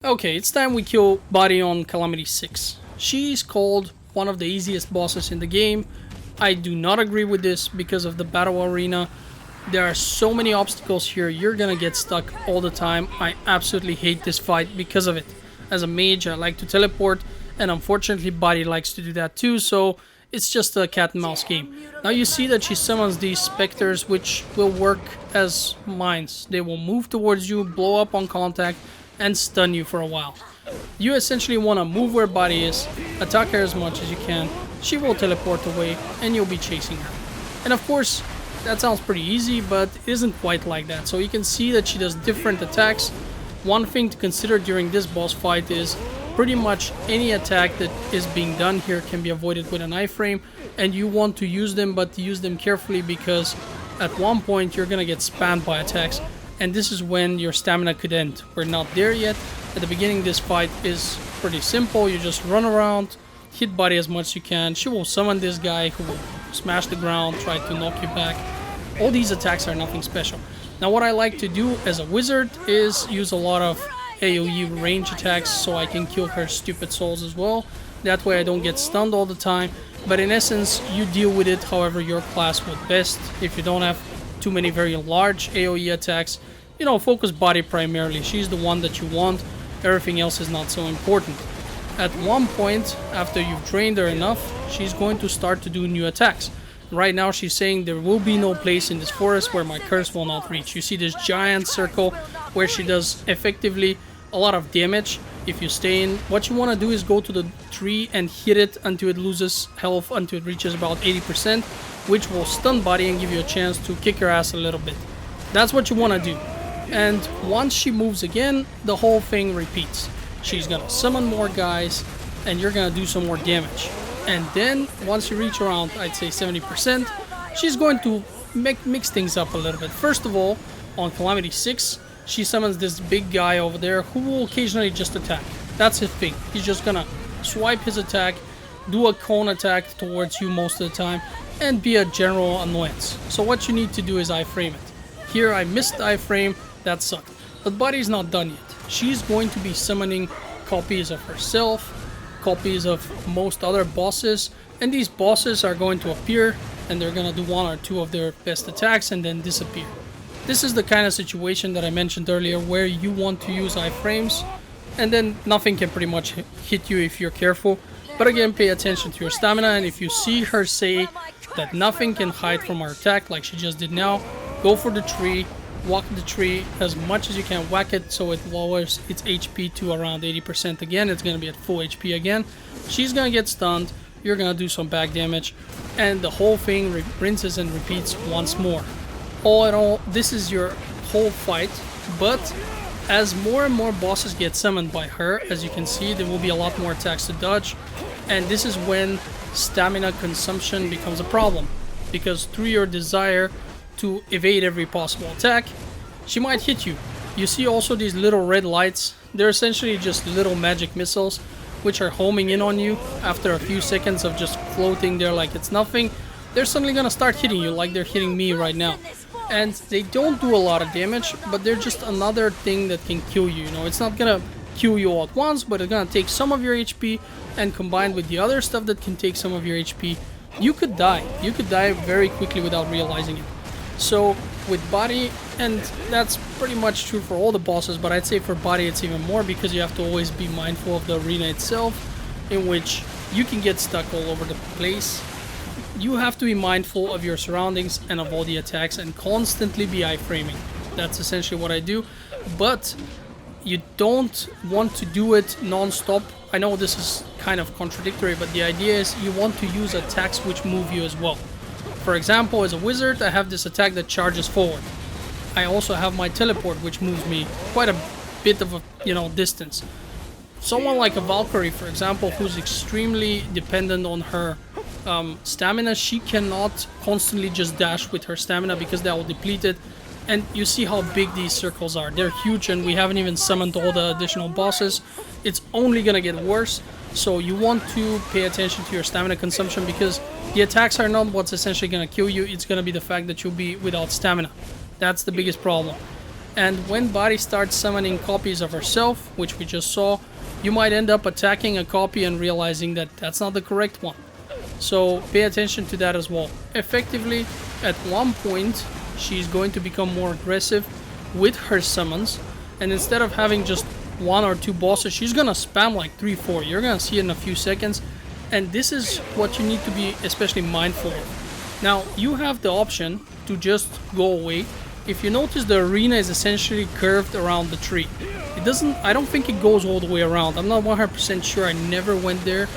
Okay, it's time we kill Bari on Calamity 6. She's called one of the easiest bosses in the game. I do not agree with this because of the battle arena. There are so many obstacles here, you're gonna get stuck all the time. I absolutely hate this fight because of it. As a mage, I like to teleport, and unfortunately Bari likes to do that too, so it's just a cat and mouse game. Now you see that she summons these specters which will work as mines. They will move towards you, blow up on contact, and stun you for a while. You essentially want to move where Bari is, attack her as much as you can, she will teleport away, and you'll be chasing her. And of course, that sounds pretty easy, but it isn't quite like that. So you can see that she does different attacks. One thing to consider during this boss fight is pretty much any attack that is being done here can be avoided with an iframe, and you want to use them, but use them carefully because at one point you're gonna get spammed by attacks, and this is when your stamina could end. We're not there yet. At the beginning, this fight is pretty simple. You just run around, hit Bari as much as you can. She will summon this guy who will smash the ground, try to knock you back. All these attacks are nothing special. Now what I like to do as a wizard is use a lot of AoE range attacks so I can kill her stupid souls as well. That way I don't get stunned all the time. But in essence, you deal with it however your class would best. If you don't have too many very large AoE attacks, focus Bari primarily. She's the one that you want. Everything else is not so important. At one point, after you've trained her enough, she's going to start to do new attacks. Right now she's saying there will be no place in this forest where my curse will not reach. You see this giant circle where she does effectively a lot of damage if you stay in. What you want to do is go to the tree and hit it until it loses health, until it reaches about 80%, which will stun Bari and give you a chance to kick her ass a little bit. That's what you want to do. And once she moves again, the whole thing repeats. She's gonna summon more guys, and you're gonna do some more damage. And then, once you reach around, I'd say 70%, she's going to mix things up a little bit. First of all, on Calamity 6, she summons this big guy over there who will occasionally just attack. That's his thing. He's just gonna swipe his attack, do a cone attack towards you most of the time, and be a general annoyance. So what you need to do is iframe it. Here I missed the iframe, that sucked. But Bari's not done yet. She's going to be summoning copies of herself, copies of most other bosses, and these bosses are going to appear and they're going to do one or two of their best attacks and then disappear. This is the kind of situation that I mentioned earlier where you want to use iframes and then nothing can pretty much hit you if you're careful. But again, pay attention to your stamina, and if you see her say that nothing can hide from her attack like she just did now, go for the tree, walk the tree as much as you can, whack it so it lowers its HP to around 80% again. It's going to be at full HP again. She's going to get stunned, you're going to do some back damage, and the whole thing rinses and repeats once more. All in all, this is your whole fight, but as more and more bosses get summoned by her, as you can see, there will be a lot more attacks to dodge, and this is when stamina consumption becomes a problem, because through your desire to evade every possible attack, she might hit you. You see also these little red lights. They're essentially just little magic missiles which are homing in on you. After a few seconds of just floating there like it's nothing, they're suddenly gonna start hitting you like they're hitting me right now. And they don't do a lot of damage, but they're just another thing that can kill you. It's not gonna kill you all at once, but it's gonna take some of your HP, and combined with the other stuff that can take some of your HP, you could die. You could die very quickly without realizing it. So with Bari, and that's pretty much true for all the bosses, but I'd say for Bari it's even more because you have to always be mindful of the arena itself, in which you can get stuck all over the place. You have to be mindful of your surroundings and of all the attacks and constantly be iframing. That's essentially what I do, but you don't want to do it non-stop. I know this is kind of contradictory, but the idea is you want to use attacks which move you as well. For example, as a wizard, I have this attack that charges forward. I also have my teleport, which moves me quite a bit of a distance. Someone like a Valkyrie, for example, who's extremely dependent on her stamina, she cannot constantly just dash with her stamina because that will deplete it. And you see how big these circles are. They're huge, and we haven't even summoned all the additional bosses. It's only gonna get worse. So you want to pay attention to your stamina consumption, because the attacks are not what's essentially going to kill you. It's going to be the fact that you'll be without stamina. That's the biggest problem. And when Bari starts summoning copies of herself, which we just saw, you might end up attacking a copy and realizing that that's not the correct one. So pay attention to that as well. Effectively, at one point, she's going to become more aggressive with her summons, and instead of having just 1 or 2 bosses, she's gonna spam like 3, 4. You're gonna see it in a few seconds, and this is what you need to be especially mindful of. Now, you have the option to just go away. If you notice, the arena is essentially curved around the tree. I don't think it goes all the way around. I'm not 100% sure, I never went there.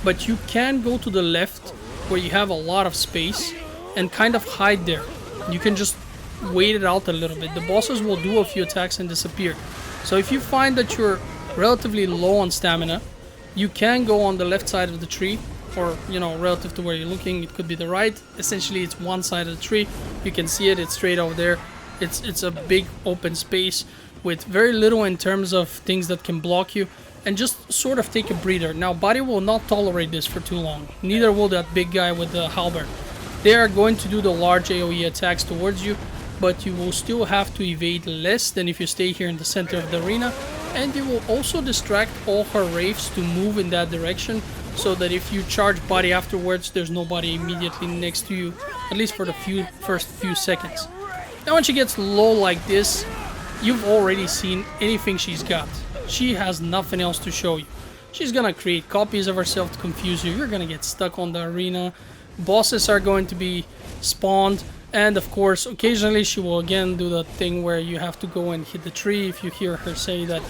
But you can go to the left where you have a lot of space and kind of hide there. You can just wait it out a little bit. The bosses will do a few attacks and disappear. So if you find that you're relatively low on stamina, you can go on the left side of the tree, or, you know, relative to where you're looking, it could be the right. Essentially, it's one side of the tree. You can see it, it's straight over there. It's a big open space with very little in terms of things that can block you, and just sort of take a breather. Now, Bari will not tolerate this for too long. Neither will that big guy with the halberd. They are going to do the large AoE attacks towards you, but you will still have to evade less than if you stay here in the center of the arena. And you will also distract all her wraiths to move in that direction, so that if you charge Bari afterwards, there's nobody immediately next to you, at least for the first few seconds. Now, when she gets low like this, you've already seen anything she's got. She has nothing else to show you. She's gonna create copies of herself to confuse you. You're gonna get stuck on the arena. Bosses are going to be spawned. And of course, occasionally she will again do the thing where you have to go and hit the tree. If you hear her say that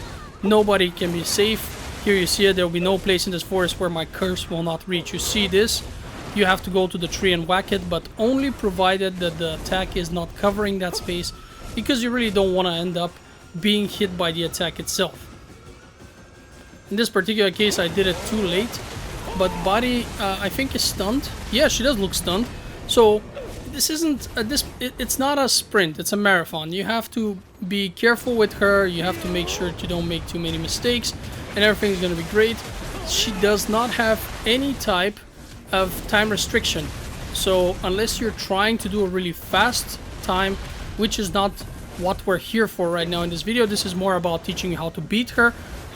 nobody can be safe. Here you see it, there will be no place in this forest where my curse will not reach. You see this? You have to go to the tree and whack it, but only provided that the attack is not covering that space, because you really don't want to end up being hit by the attack itself. In this particular case, I did it too late, but Bari, I think, is stunned. Yeah, she does look stunned. So this isn't it's not a sprint, it's a marathon. You have to be careful with her. You have to make sure you don't make too many mistakes, and everything's going to be great. She does not have any type of time restriction, so unless you're trying to do a really fast time, which is not what we're here for right now in this video. This is more about teaching you how to beat her.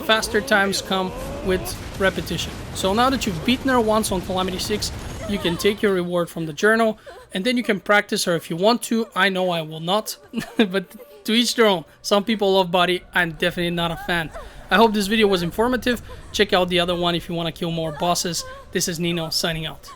Faster times come with repetition. So now that you've beaten her once on Calamity 6, you can take your reward from the journal, and then you can practice her if you want to. I know I will not, but to each their own. Some people love Bari. I'm definitely not a fan. I hope this video was informative. Check out the other one if you want to kill more bosses. This is Nino signing out.